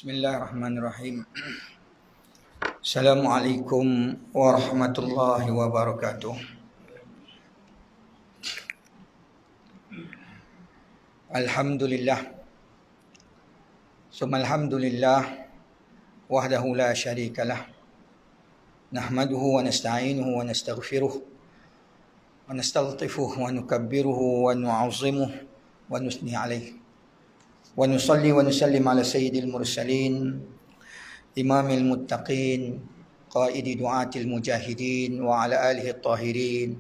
Bismillahirrahmanirrahim. Assalamualaikum warahmatullahi wabarakatuh. Alhamdulillah. Summa alhamdulillah wahdahu la syarikalah. Nahmaduhu wa nasta'inuhu wa nastaghfiruh wa nastaghfiruh wa nukabbiruhu wa nu'azzimuh wa nusni alaih. Wa nusalli wa nusallim ala sayyidil mursalin imamil muttaqin qaidi du'atil mujahidin wa ala alihi at-tahirin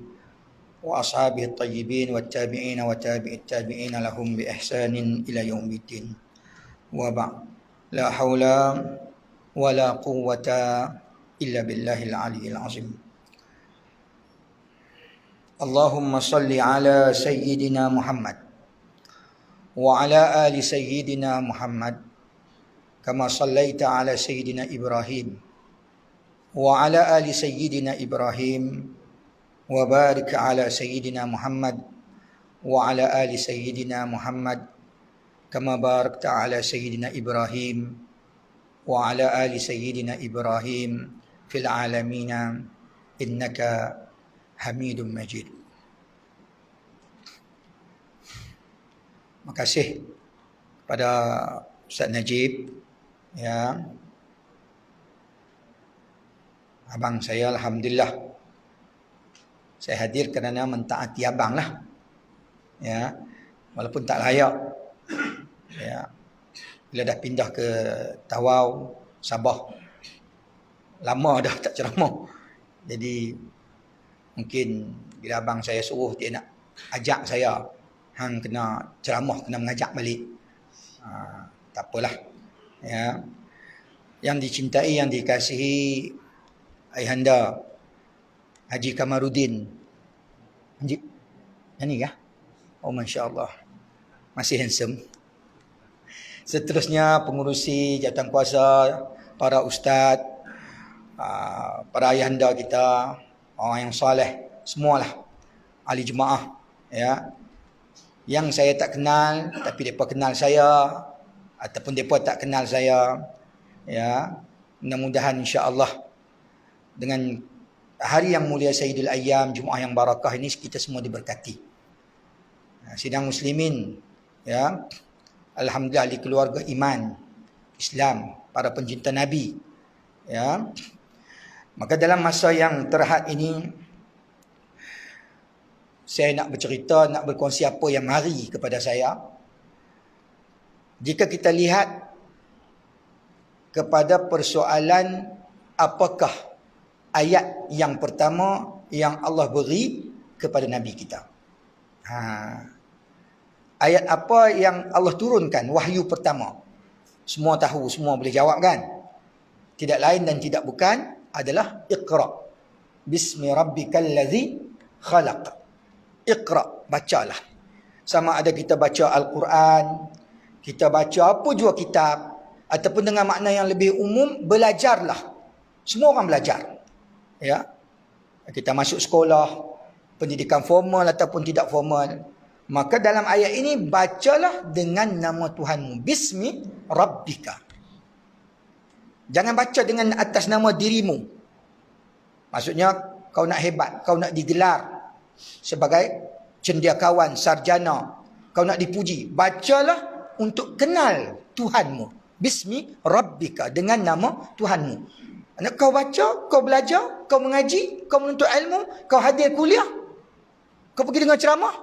wa ashabihi at-tayyibin wat tabi'in wa tabi'it tabi'in lahum bi ihsanin ila yaumiddin. Wa ba'd. La haula wa la quwwata illa billahil aliyyil azim. Allahumma salli ala sayyidina Muhammad wa ala ali sayyidina Muhammad kama sallaita ala sayyidina Ibrahim wa ala ali sayyidina Ibrahim wa barik ala sayyidina Muhammad wa ala ali sayyidina Muhammad kama barakta ala sayyidina Ibrahim wa ala ali sayyidina Ibrahim fil alamina innaka Hamidum Majid. Terima kasih kepada Ustaz Najib, ya, abang saya. Alhamdulillah saya hadir kerana mentaati abang lah, ya, walaupun tak layak, ya. Bila dah pindah ke Tawau, Sabah, lama dah tak ceramah, jadi mungkin bila abang saya suruh dia nak ajak saya, hang kena ceramah, kena mengajak balik. Tak apalah, ya. Yang dicintai, yang dikasihi Ayahanda Haji Kamarudin. Haji yang ni kah? Oh, masya-Allah, masih handsome. Seterusnya pengurusi jawatankuasa, para ustaz, para ayahanda kita, orang yang soleh, semualah ahli jemaah, ya. Yang saya tak kenal tapi mereka kenal saya, ataupun mereka tak kenal saya, ya. Mudah-mudahan insya-Allah dengan hari yang mulia Sayyidul Ayyam, Jumaat yang barakah ini, kita semua diberkati. Sidang muslimin, ya. Alhamdulillah, ahli keluarga iman Islam, para pencinta Nabi, ya. Maka dalam masa yang terhad ini, saya nak bercerita, nak berkongsi apa yang mari kepada saya. Jika kita lihat kepada persoalan apakah ayat yang pertama yang Allah beri kepada Nabi kita. Ayat apa yang Allah turunkan, wahyu pertama. Semua tahu, semua boleh jawab kan? Tidak lain dan tidak bukan adalah Iqra. Bismi rabbikal ladzi khalaq. Iqra, bacalah. Sama ada kita baca Al-Quran, kita baca apa jua kitab, ataupun dengan makna yang lebih umum, belajarlah. Semua orang belajar, ya. Kita masuk sekolah, pendidikan formal ataupun tidak formal, maka dalam ayat ini bacalah dengan nama Tuhanmu. Bismi Rabbika. Jangan baca dengan atas nama dirimu. Maksudnya kau nak hebat, kau nak digelar sebagai cendekiawan, sarjana, kau nak dipuji, bacalah untuk kenal Tuhanmu. Bismi Rabbika, dengan nama Tuhanmu. Kau baca, kau belajar, kau mengaji, kau menuntut ilmu, kau hadir kuliah, kau pergi dengar ceramah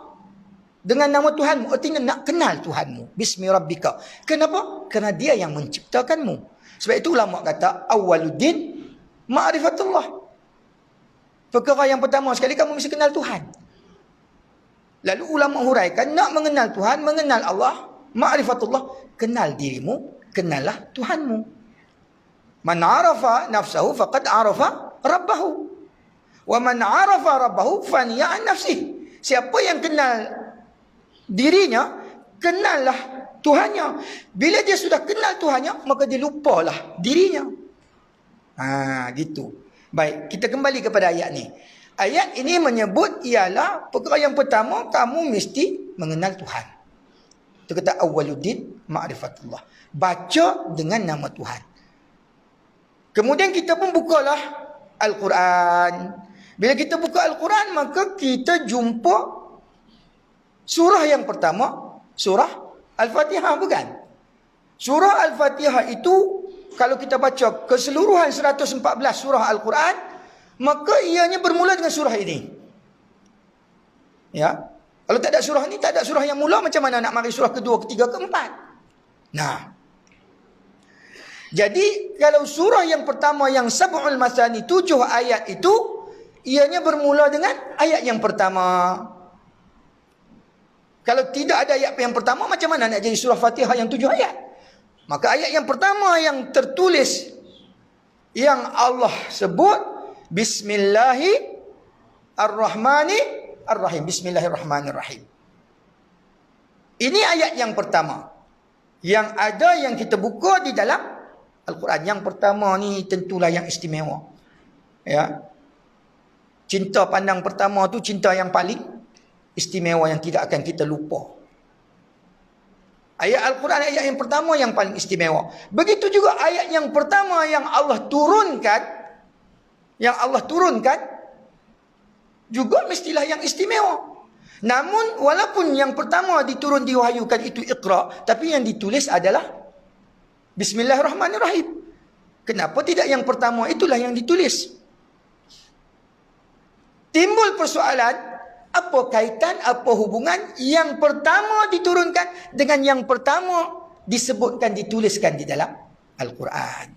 dengan nama Tuhanmu, artinya nak kenal Tuhanmu. Bismi Rabbika. Kenapa? Kerana dia yang menciptakanmu. Sebab itu ulama kata awwaluddin ma'rifatullah. Perkara yang pertama sekali, kamu mesti kenal Tuhan. Lalu ulama huraikan, nak mengenal Tuhan, mengenal Allah, ma'rifatullah, kenal dirimu, kenallah Tuhanmu. Man arafa nafsahu faqad arafa rabbahu. Wa man arafa rabbahu faniya an nafsihi. Siapa yang kenal dirinya, kenallah Tuhannya. Bila dia sudah kenal Tuhannya, maka dia lupalah dirinya. Gitu. Baik, kita kembali kepada ayat ni. Ayat ini menyebut ialah perkara yang pertama, kamu mesti mengenal Tuhan. Itu kata awwaluddin ma'rifatullah. Baca dengan nama Tuhan. Kemudian kita pun bukalah Al-Quran. Bila kita buka Al-Quran, maka kita jumpa surah yang pertama, surah Al-Fatihah, bukan? Surah Al-Fatihah itu, kalau kita baca keseluruhan 114 surah Al-Quran, maka ianya bermula dengan surah ini. Ya. Kalau tak ada surah ni, tak ada surah yang mula, macam mana nak mari surah kedua, ketiga, keempat? Nah. Jadi, kalau surah yang pertama yang Sab'ul Masani, 7 ayat itu, ianya bermula dengan ayat yang pertama. Kalau tidak ada ayat yang pertama, macam mana nak jadi surah Fatihah yang 7 ayat? Maka ayat yang pertama yang tertulis, yang Allah sebut, Bismillahirrahmanirrahim. Bismillahirrahmanirrahim. Ini ayat yang pertama. Yang ada yang kita buka di dalam Al-Quran. Yang pertama ni tentulah yang istimewa. Ya. Cinta pandang pertama tu cinta yang paling istimewa, yang tidak akan kita lupa. Ayat Al-Quran, ayat yang pertama yang paling istimewa. Begitu juga ayat yang pertama yang Allah turunkan, juga mestilah yang istimewa. Namun walaupun yang pertama diwahyukan itu Iqra, tapi yang ditulis adalah Bismillahirrahmanirrahim. Kenapa tidak yang pertama itulah yang ditulis? Timbul persoalan, apa kaitan, apa hubungan yang pertama diturunkan dengan yang pertama disebutkan, dituliskan di dalam Al-Quran?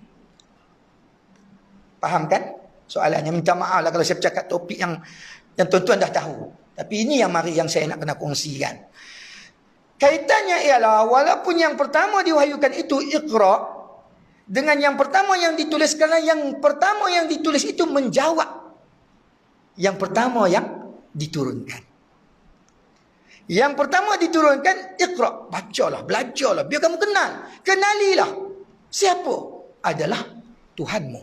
Faham kan soalannya? Minta maaf lah kalau saya bercakap topik yang tuan-tuan dah tahu. Tapi ini yang saya nak kena kongsikan. Kaitannya ialah, walaupun yang pertama diwahyukan itu Iqra, dengan yang pertama yang ditulis, kerana yang pertama yang ditulis itu menjawab yang pertama yang diturunkan. Yang pertama diturunkan Iqra, bacalah, belajarlah, biar kamu kenalilah siapa adalah Tuhanmu.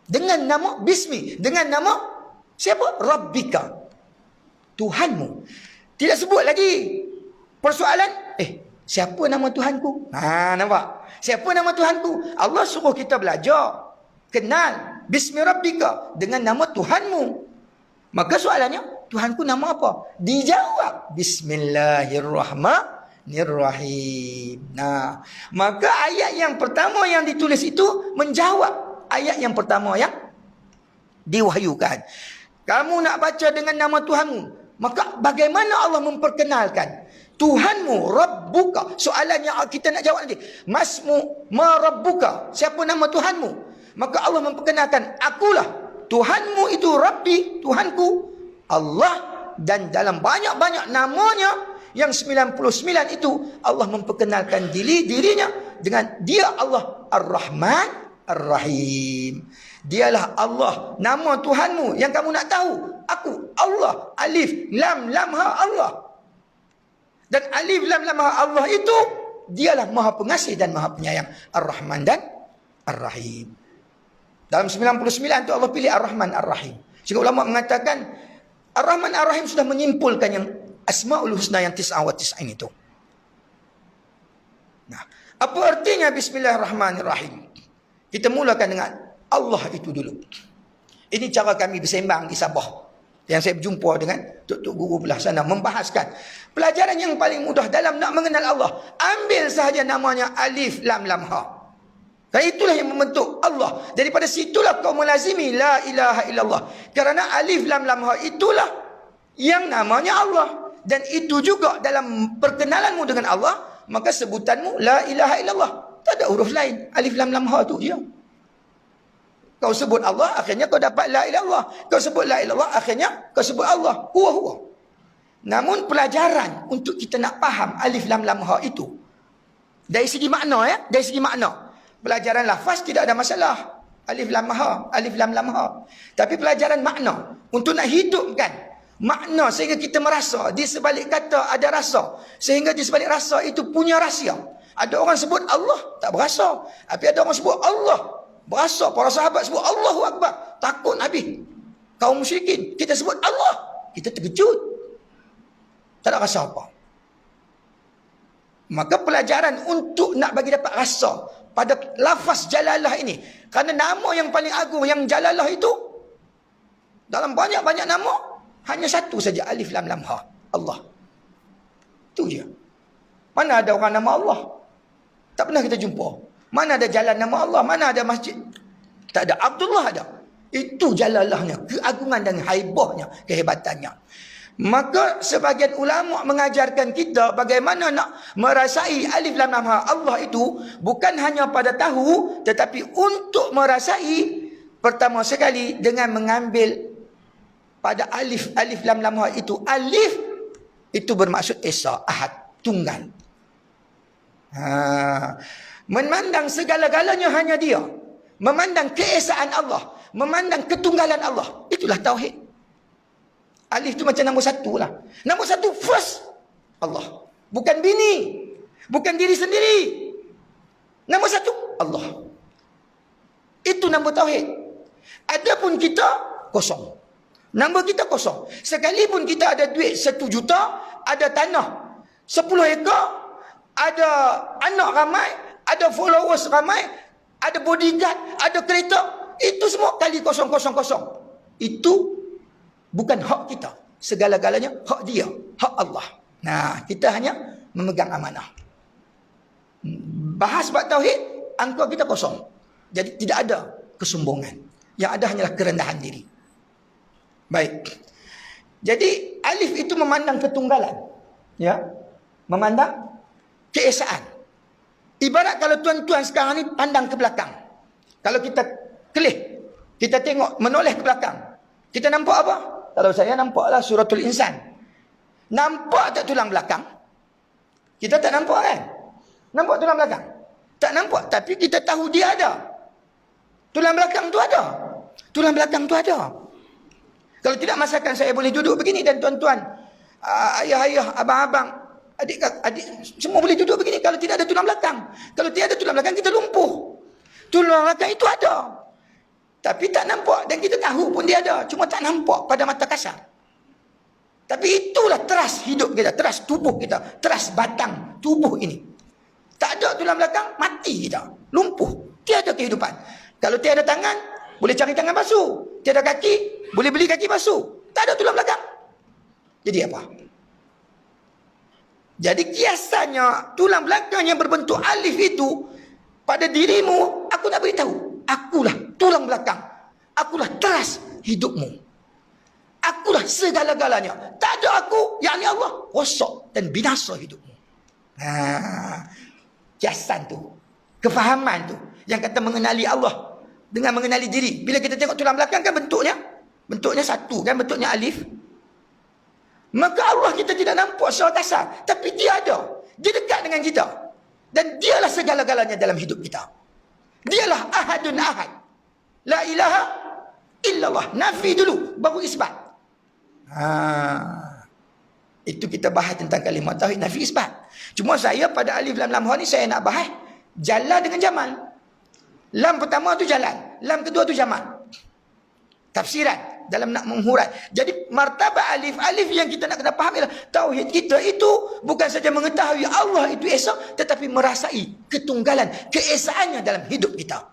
Dengan nama Bismi, dengan nama siapa? Rabbika, Tuhanmu. Tidak sebut lagi persoalan, siapa nama Tuhanku? Nampak? Siapa nama Tuhanku? Allah suruh kita belajar, kenal Bismi Rabbika, dengan nama Tuhanmu. Maka soalannya, Tuhanku nama apa? Dijawab Bismillahirrahmanirrahim. Nah, maka ayat yang pertama yang ditulis itu menjawab ayat yang pertama yang diwahyukan. Kamu nak baca dengan nama Tuhanmu, maka bagaimana Allah memperkenalkan Tuhanmu, Rabbuka? Soalan yang kita nak jawab nanti, Masmu ma Rabbuka, siapa nama Tuhanmu? Maka Allah memperkenalkan, akulah Tuhanmu itu Rabbi, Tuhanku Allah. Dan dalam banyak-banyak namanya yang 99 itu, Allah memperkenalkan dirinya dengan dia Allah Ar-Rahman Ar-Rahim. Dialah Allah, nama Tuhanmu yang kamu nak tahu. Aku Allah, Alif Lam Lam Ha Allah. Dan Alif Lam Lam Ha Allah itu, dialah Maha Pengasih dan Maha Penyayang, Ar-Rahman dan Ar-Rahim. Dalam 99 itu Allah pilih Ar-Rahman Ar-Rahim. Sehingga ulama mengatakan Ar-Rahman Ar-Rahim sudah menyimpulkan yang Asma'ul Husna yang 99 itu. Nah, apa artinya Bismillahirrahmanirrahim? Kita mulakan dengan Allah itu dulu. Ini cara kami bersembang di Sabah, yang saya berjumpa dengan tok-tok guru belah sana, membahaskan pelajaran yang paling mudah dalam nak mengenal Allah. Ambil sahaja namanya Alif Lam Lam Ha. Dan itulah yang membentuk Allah. Daripada situlah kau melazimi la ilaha illallah. Kerana Alif Lam Lam Ha itulah yang namanya Allah. Dan itu juga dalam perkenalanmu dengan Allah, maka sebutanmu la ilaha illallah. Tak ada huruf lain. Alif Lam Lam Ha tu je. Kau sebut Allah, akhirnya kau dapat la ilaha illallah. Kau sebut la ilaha illallah, akhirnya kau sebut Allah. Huwa. Namun pelajaran untuk kita nak faham Alif Lam Lam Ha itu, dari segi makna, dari segi makna. Pelajaran lafaz tidak ada masalah. Alif Lam Ha, Alif Lam Lam Ha. Tapi pelajaran makna, untuk nak hidupkan makna sehingga kita merasa di sebalik kata ada rasa, sehingga di sebalik rasa itu punya rahsia. Ada orang sebut Allah tak berasa, tapi ada orang sebut Allah berasa. Para sahabat sebut Allahu Akbar, takut Nabi. Kaum musyrikin, kita sebut Allah, kita terkejut, tak ada rasa apa. Maka pelajaran untuk nak bagi dapat rasa pada lafaz jalalah ini, kerana nama yang paling agung yang jalalah itu, dalam banyak-banyak nama hanya satu saja, alif lam lam ha, Allah. Itu je. Mana ada orang nama Allah? Tak pernah kita jumpa. Mana ada jalan nama Allah? Mana ada masjid? Tak ada. Abdullah ada. Itu jalalahnya, keagungan dan haibahnya, kehebatannya. Maka sebagian ulama mengajarkan kita bagaimana nak merasai alif lam lam ha Allah itu bukan hanya pada tahu, tetapi untuk merasai pertama sekali dengan mengambil pada alif lam lam ha itu. Alif itu bermaksud esa, ahad, tunggal. Memandang segala-galanya hanya dia. Memandang keesaan Allah, memandang ketunggalan Allah. Itulah tauhid. Alif tu macam nombor satu lah. Nombor satu first Allah. Bukan bini, bukan diri sendiri. Nombor satu Allah. Itu nombor tauhid. Adapun kita kosong. Nombor kita kosong. Sekalipun kita ada duit 1 juta, ada tanah 10 ekar, ada anak ramai, ada followers ramai, ada bodyguard, ada kereta, itu semua kali kosong. Itu bukan hak kita. Segala-galanya hak dia, hak Allah. Nah, kita hanya memegang amanah. Bahas bab tauhid, angka kita kosong. Jadi tidak ada kesombongan. Yang ada hanyalah kerendahan diri. Baik. Jadi alif itu memandang ketunggalan. Ya. Memandang keesaan. Ibarat kalau tuan-tuan sekarang ni pandang ke belakang. Kalau kita kelih, kita tengok menoleh ke belakang, kita nampak apa? Kalau saya nampaklah suratul insan. Nampak tak tulang belakang? Kita tak nampak kan? Nampak tulang belakang? Tak nampak, tapi kita tahu dia ada. Tulang belakang tu ada. Tulang belakang tu ada. Kalau tidak, masakan saya boleh duduk begini dan tuan-tuan, ayah-ayah, abang-abang, adik-adik, semua boleh duduk begini kalau tidak ada tulang belakang. Kalau tidak ada tulang belakang, kita lumpuh. Tulang belakang itu ada. Tapi tak nampak, dan kita tahu pun dia ada, cuma tak nampak pada mata kasar. Tapi itulah teras hidup kita, teras tubuh kita, teras batang tubuh ini. Tak ada tulang belakang, mati kita, lumpuh, tiada kehidupan. Kalau tiada tangan, boleh cari tangan basuh. Tiada kaki, boleh beli kaki basuh. Tak ada tulang belakang. Jadi apa? Jadi kiasannya, tulang belakang yang berbentuk alif itu pada dirimu, aku nak beritahu, akulah tulang belakang. Akulah teras hidupmu. Akulah segala-galanya. Tak ada aku, yakni Allah, rosak dan binasa hidupmu. Kiasan tu, kefahaman tu, yang kata mengenali Allah dengan mengenali diri. Bila kita tengok tulang belakang kan bentuknya satu kan, bentuknya alif. Maka Allah kita tidak nampak secara kasar, tapi dia ada. Dia dekat dengan kita. Dan dialah segala-galanya dalam hidup kita. Dialah ahadun ahad. La ilaha illallah. Nafi dulu, baru isbat. Itu kita bahas tentang kalimah tauhid, nafi isbat. Cuma saya pada alif lam lam ha ni saya nak bahas jalla dengan jamal. Lam pertama tu jalan, lam kedua tu jamal. Tafsiran dalam nak menghurai. Jadi martabat alif yang kita nak kena faham ialah tauhid kita itu bukan saja mengetahui Allah itu esa, tetapi merasai ketunggalan, keesaannya dalam hidup kita.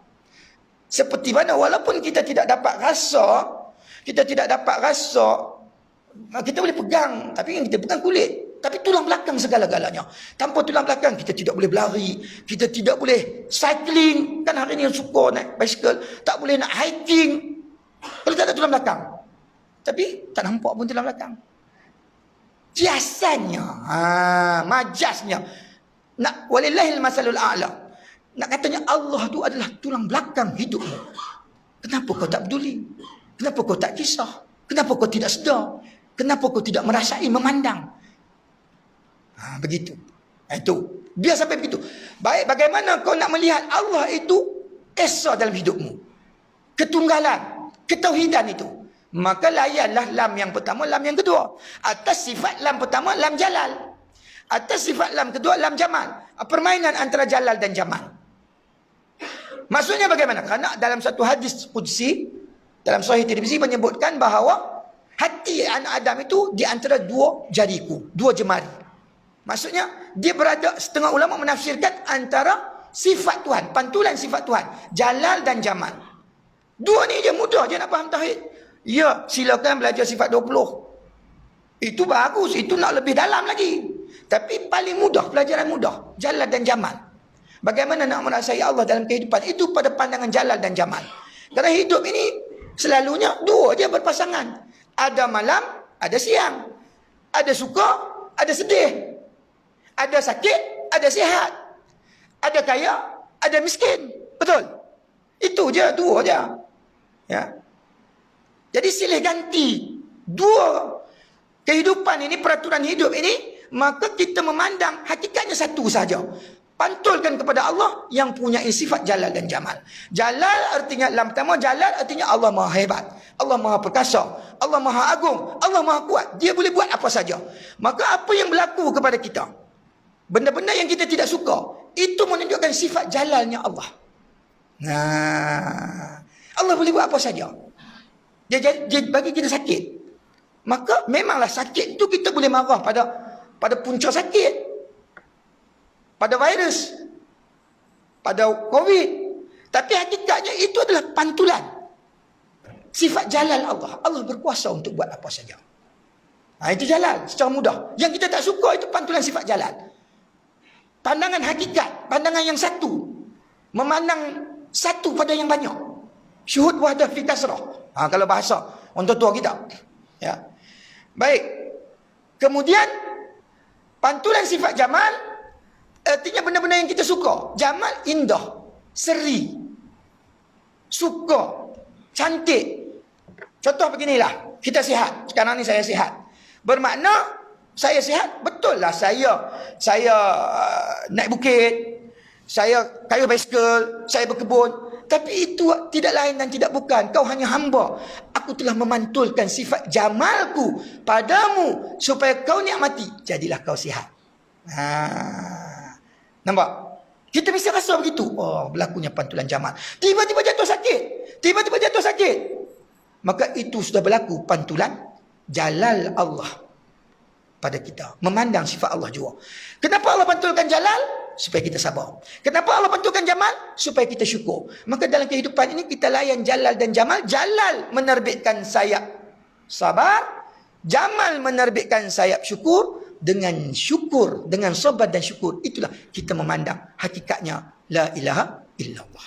Seperti mana walaupun kita tidak dapat rasa, kita boleh pegang, tapi yang kita pegang kulit, tapi tulang belakang segala-galanya. Tanpa tulang belakang kita tidak boleh berlari, kita tidak boleh cycling, kan hari ni yang suka naik basikal, tak boleh nak hiking kalau tak ada tulang belakang. Tapi tak nampak pun tulang belakang. Kiasannya, majasnya, nak walillahil masalul a'la. Nak katanya Allah tu adalah tulang belakang hidupmu. Kenapa kau tak peduli? Kenapa kau tak kisah? Kenapa kau tidak sedar? Kenapa kau tidak merasai, memandang? Begitu. Itu. Biar sampai begitu. Baik, bagaimana kau nak melihat Allah itu esa dalam hidupmu? Ketunggalan, ketauhidan itu. Maka layanlah lam yang pertama, lam yang kedua. Atas sifat lam pertama, lam jalal. Atas sifat lam kedua, lam jamal. Permainan antara jalal dan jamal. Maksudnya bagaimana? Karena dalam satu hadis qudsi, dalam Sahih Tirmizi menyebutkan bahawa hati anak Adam itu di antara dua jariku, dua jemari. Maksudnya, dia berada, setengah ulama menafsirkan antara sifat Tuhan, pantulan sifat Tuhan, Jalal dan Jamal. Dua ni je mudah je nak faham tauhid. Ya, silakan belajar sifat 20. Itu bagus, itu nak lebih dalam lagi. Tapi paling mudah, pelajaran mudah, Jalal dan Jamal. Bagaimana nak merasai Allah dalam kehidupan, itu pada pandangan Jalal dan Jamal. Kerana hidup ini selalunya dua je berpasangan. Ada malam, ada siang. Ada suka, ada sedih. Ada sakit, ada sihat. Ada kaya, ada miskin. Betul? Itu je, dua je. Ya. Jadi silih ganti dua kehidupan ini, peraturan hidup ini, maka kita memandang hakikatnya satu saja. Pantulkan kepada Allah yang punya sifat Jalal dan Jamal. Jalal artinya, dalam pertama, Jalal artinya Allah Maha Hebat, Allah Maha Perkasa, Allah Maha Agung, Allah Maha Kuat. Dia boleh buat apa saja. Maka apa yang berlaku kepada kita, benda-benda yang kita tidak suka, itu menunjukkan sifat Jalalnya Allah. Nah, Allah boleh buat apa saja. Dia bagi kita sakit. Maka memanglah sakit itu kita boleh marah pada punca sakit. Pada virus. Pada COVID. Tapi hakikatnya itu adalah pantulan sifat Jalal Allah. Allah berkuasa untuk buat apa saja. Itu Jalal secara mudah. Yang kita tak suka itu pantulan sifat Jalal. Pandangan hakikat, pandangan yang satu. Memandang satu pada yang banyak. Syuhud wahdah fi kasrah. Kalau bahasa orang tua kita. Ya. Baik. Kemudian pantulan sifat Jamal artinya benda-benda yang kita suka. Jamal indah, seri, suka, cantik. Contoh beginilah, kita sihat. Sekarang ni saya sihat. Bermakna saya sihat, betul lah saya naik bukit, saya kayuh basikal, saya berkebun. Tapi itu tidak lain dan tidak bukan, kau hanya hamba. Aku telah memantulkan sifat jamalku padamu supaya kau nikmati. Jadilah kau sihat. Nampak? Kita mesti rasa begitu. Oh, berlakunya pantulan jamal. Tiba-tiba jatuh sakit. Maka itu sudah berlaku pantulan Jalal Allah pada kita. Memandang sifat Allah juga. Kenapa Allah pantulkan Jalal? Supaya kita sabar. Kenapa Allah pantulkan Jamal? Supaya kita syukur. Maka dalam kehidupan ini kita layan Jalal dan Jamal. Jalal menerbitkan sayap sabar. Jamal menerbitkan sayap syukur. Dengan syukur, dengan sabar dan syukur, itulah kita memandang hakikatnya la ilaha illallah.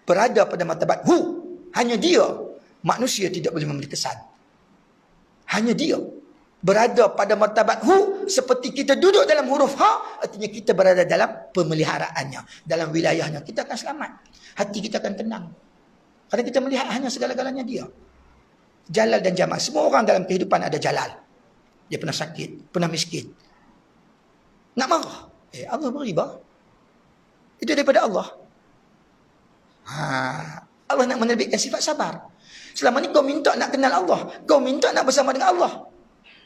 Berada pada martabat hu, hanya dia. Manusia tidak boleh memberi kesan. Hanya dia. Berada pada martabat hu, seperti kita duduk dalam huruf ha, artinya kita berada dalam pemeliharaannya, dalam wilayahnya. Kita akan selamat. Hati kita akan tenang. Kerana kita melihat hanya segala-galanya dia. Jalal dan Jamal. Semua orang dalam kehidupan ada Jalal. Dia pernah sakit, pernah miskin. Nak marah. Allah beriba. Itu daripada Allah. Allah nak menerbitkan sifat sabar. Selama ni kau minta nak kenal Allah. Kau minta nak bersama dengan Allah.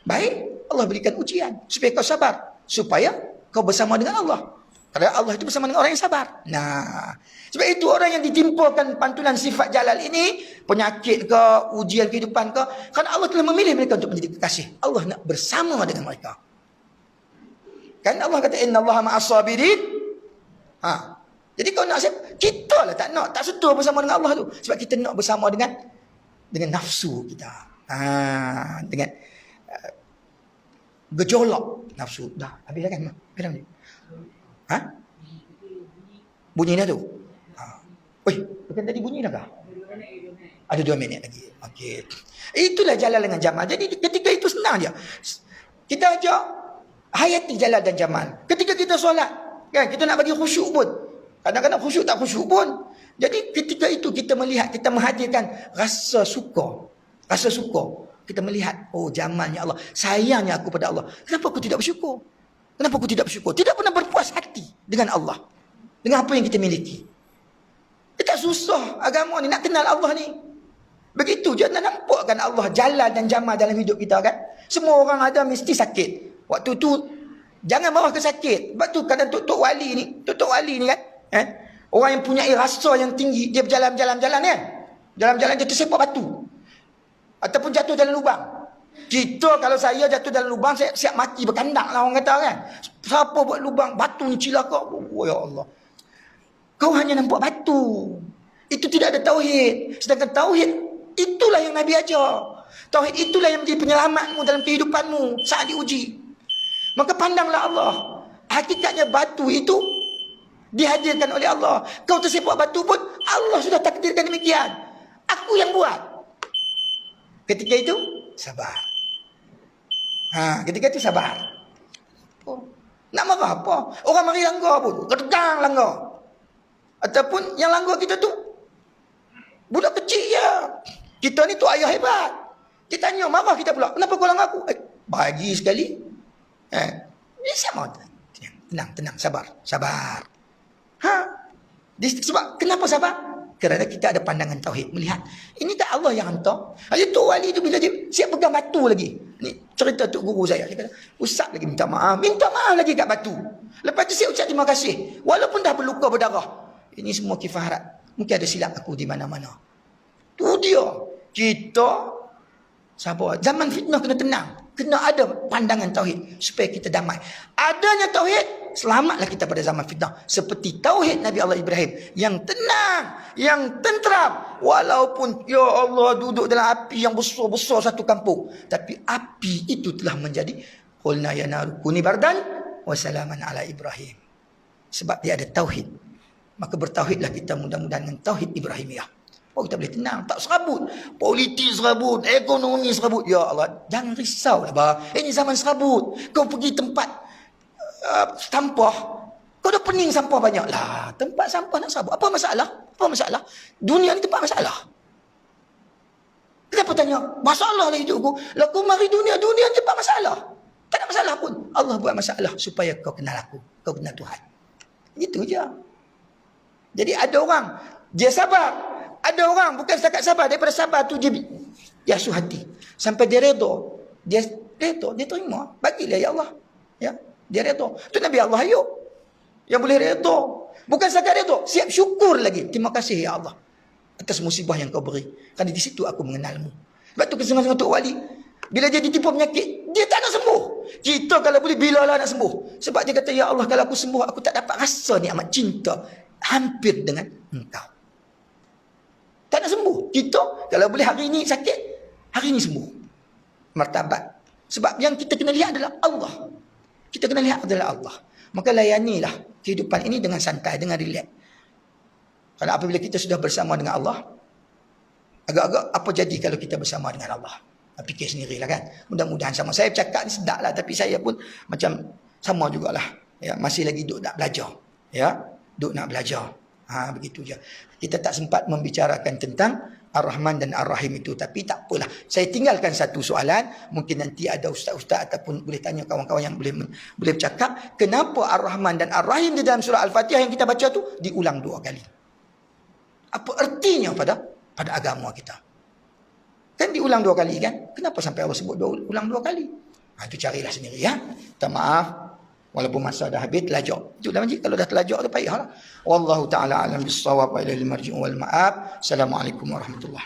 Baik, Allah berikan ujian. Supaya kau sabar. Supaya kau bersama dengan Allah. Kerana Allah itu bersama dengan orang yang sabar. Nah, sebab itu orang yang ditimpakan pantulan sifat Jalal ini, penyakit ke, ujian kehidupan ke, kerana Allah telah memilih mereka untuk menjadi kekasih. Allah nak bersama dengan mereka. Kan Allah kata innallaha ma'as sabirin. Jadi kau nak siapa? Kita lah tak nak, tak setua bersama dengan Allah tu. Sebab kita nak bersama dengan nafsu kita. Dengan gejolak nafsu. Dah, habis dah kan? Habis dah. Bunyi dah tu. Bukan tadi bunyi dah kah? Ada 2 minit lagi. Okey. Itulah Jalal dengan Jamal. Jadi ketika itu senang je. Kita ajak hayati Jalal dan Jamal. Ketika kita solat, kan, kita nak bagi khusyuk pun. Kadang-kadang khusyuk tak khusyuk pun. Jadi ketika itu kita melihat, kita menghadirkan rasa suka. Rasa suka. Kita melihat, oh jamalnya Allah. Sayangnya aku pada Allah. Kenapa aku tidak bersyukur? Kenapa aku tidak bersyukur? Tidak pernah berpuas hati dengan Allah. Dengan apa yang kita miliki. Kita susah agama ni, nak kenal Allah ni. Begitu je, nak nampak kan Allah Jalal dan Jamal dalam hidup kita kan. Semua orang ada mesti sakit. Waktu tu, jangan marah ke sakit. Sebab tu kadang Tok Wali ni kan. Orang yang punya rasa yang tinggi, dia berjalan-jalan kan. Jalan-jalan dia tersepak batu. Ataupun jatuh dalam lubang. Kita kalau saya jatuh dalam lubang, saya siap mati berkandak lah orang kata kan. Siapa buat lubang, batu ni cilaka. Oh ya Allah. Kau hanya nampak batu. Itu tidak ada tauhid. Sedangkan tauhid, itulah yang Nabi ajar. Tauhid itulah yang menjadi penyelamatmu dalam kehidupanmu saat diuji. Maka pandanglah Allah. Hakikatnya batu itu dihadirkan oleh Allah. Kau tersepak batu pun, Allah sudah takdirkan demikian. Aku yang buat. Ketika itu, sabar. Ketika itu sabar. Nak marah apa? Orang mari langgar pun, kedang langgar. Ataupun yang langgar kita tu budak kecil je. Kita ni tu ayah hebat. Kita tanya, marah kita pula. Kenapa kau langgar aku? Bagi sekali. Dia sama. Tenang, sabar. Sebab kenapa sabar? Kerana kita ada pandangan tauhid, melihat ini tak Allah yang hantar. Tok wali tu bila dia siap pegang batu lagi. Ni cerita tok guru saya. Dia kata, ustaz lagi minta maaf lagi kat batu. Lepas tu saya ucap terima kasih. Walaupun dah berluka berdarah. Ini semua kifarat. Mungkin ada silap aku di mana-mana. Tu dia. Kita sabar. Zaman fitnah kena tenang. Kena ada pandangan tauhid supaya kita damai. Adanya tauhid, selamatlah kita pada zaman fitnah. Seperti tauhid Nabi Allah Ibrahim yang tenang, yang tentram. Walaupun ya Allah duduk dalam api yang besar-besar satu kampung, tapi api itu telah menjadi qulna ya naru kuni bardan wa salaman ala Ibrahim. Sebab dia ada tauhid. Maka bertauhidlah kita mudah-mudahan dengan tauhid Ibrahimiyah. Oh, kita boleh tenang, tak serabut. Politik serabut, ekonomi serabut. Ya Allah, jangan risaulah bah. Ini zaman serabut. Kau pergi tempat sampah, kau dah pening sampah banyak lah. Tempat sampah nak serabut. Apa masalah? Dunia ni tempat masalah. Kenapa tanya? Masalah lah hidupku. Lah kau mari dunia ni tempat masalah. Tak ada masalah pun. Allah buat masalah supaya kau kenal aku. Kau kenal Tuhan. Itu je. Jadi ada orang, dia sabar. Ada orang bukan setakat sabar, daripada sabar tu dia yasuh hati. Sampai dia redha. Dia terima. Bagilah ya Allah. Ya, dia redha. Tu Nabi Allah Ayub yang boleh redha. Bukan setakat redha, siap syukur lagi. Terima kasih ya Allah atas musibah yang kau beri. Kerana di situ aku mengenalmu. Sebab tu kesenangan Tok Wali, bila dia ditipu penyakit, dia tak nak sembuh. Kita kalau boleh bilalah nak sembuh. Sebab dia kata, ya Allah kalau aku sembuh, aku tak dapat rasa nikmat cinta hampir dengan engkau. Tak nak sembuh. Kita kalau boleh hari ini sakit, hari ini sembuh. Martabat. Sebab yang kita kena lihat adalah Allah. Kita kena lihat adalah Allah. Maka layanilah kehidupan ini dengan santai, dengan rileks. Kalau apabila kita sudah bersama dengan Allah, agak-agak apa jadi kalau kita bersama dengan Allah? Fikir sendirilah kan. Mudah-mudahan sama. Saya cakap ni sedap lah, tapi saya pun macam sama jugalah. Ya, masih lagi duk nak belajar. Ya, duk nak belajar. Begitu je. Kita tak sempat membicarakan tentang Ar-Rahman dan Ar-Rahim itu. Tapi tak apalah. Saya tinggalkan satu soalan. Mungkin nanti ada ustaz-ustaz ataupun boleh tanya kawan-kawan yang boleh bercakap. Kenapa Ar-Rahman dan Ar-Rahim di dalam surah Al-Fatihah yang kita baca tu diulang 2 kali? Apa artinya pada agama kita? Kan diulang 2 kali kan? Kenapa sampai Allah sebut ulang 2 kali? Itu carilah sendiri ya. Minta maaf. Walaupun masa dah habis, telajak. Itulah majlis. Kalau dah telajak tu payahlah. Wallahu ta'ala alam bisawab wa ilaihi marji'u wal ma'ab. Assalamualaikum warahmatullahi